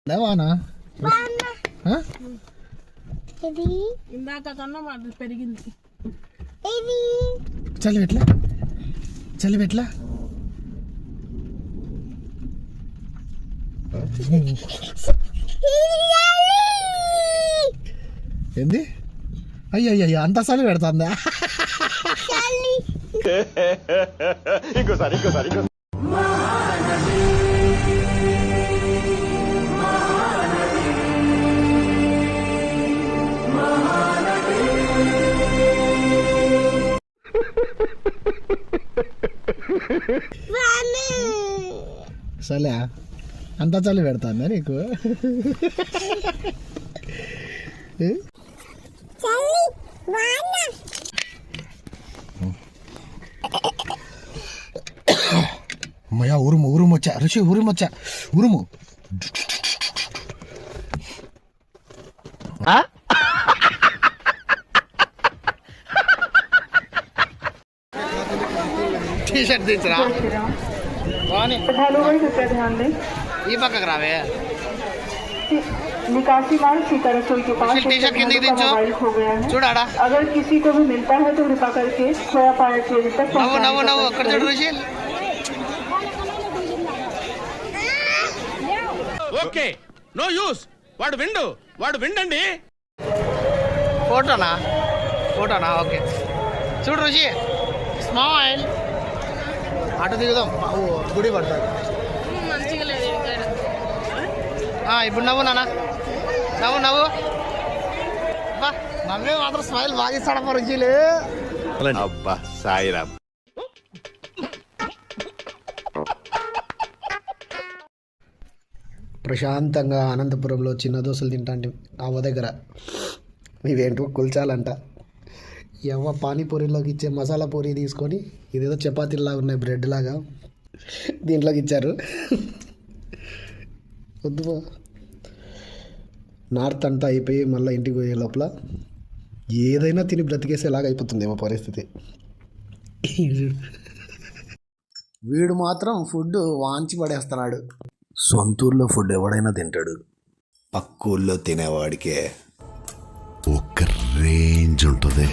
లేవానా ఇందాక కన్నా పెరిగింది. చలి పెట్లా చలి పెట్లా ఏంది అయ్యయ్య అంత చలి పెడుతుందా? ఇంకోసారి చలే అంత చలి పెడుతుందా నీకు? అమ్మయ్యా ఉరుము వచ్చా ఋషి ఉరుము టీ-షర్ట్ తీసిరా ఈ పక్కకు రావే. निकासी मार्ग सीता रसोई के पास टी-शर्ट कितनी दिन मोबाइल खो गया है। చూడాడా अगर किसी को भी मिलता है तो कृपा करके खोया पाया केंद्र तक నవ్వు అక్కడ చూడు ఋషి. ఓకే నో యూస్ వాడు విండండి. ఫోటోనా ఓకే చూడు ఋషి స్మైల్. అటు దిగుదాం గుడి పడుతుంది. మంచిగా లేదు ఇప్పుడు నవ్వు నాన్న నవ్వు బా నవ్వే మాత్రం స్మైల్ బాగా ఇస్తాడమ్మా రుచిలు. అబ్బా సాయిరామ్. ప్రశాంతంగా అనంతపురంలో చిన్న దోశలు తింటాంటి అవ్వ దగ్గర. ఇవేంటో కుల్చాలంట. ఎవ్వ పానీపూరిలోకి ఇచ్చే మసాలా పూరి తీసుకొని ఇదేదో చపాతీలాగా ఉన్నాయి బ్రెడ్ లాగా దీంట్లోకి ఇచ్చారు. వద్దు నార్త్ అంతా అయిపోయి మళ్ళీ ఇంటికి పోయే లోపల ఏదైనా తిని బ్రతికేసేలాగా అయిపోతుందేమో పరిస్థితి. వీడు మాత్రం ఫుడ్ వాంచి పడేస్తున్నాడు. సొంతూరులో ఫుడ్ ఎవడైనా తింటాడు, పక్కూర్లో తినేవాడికే ఒక రేంజ్ ఉంటుంది.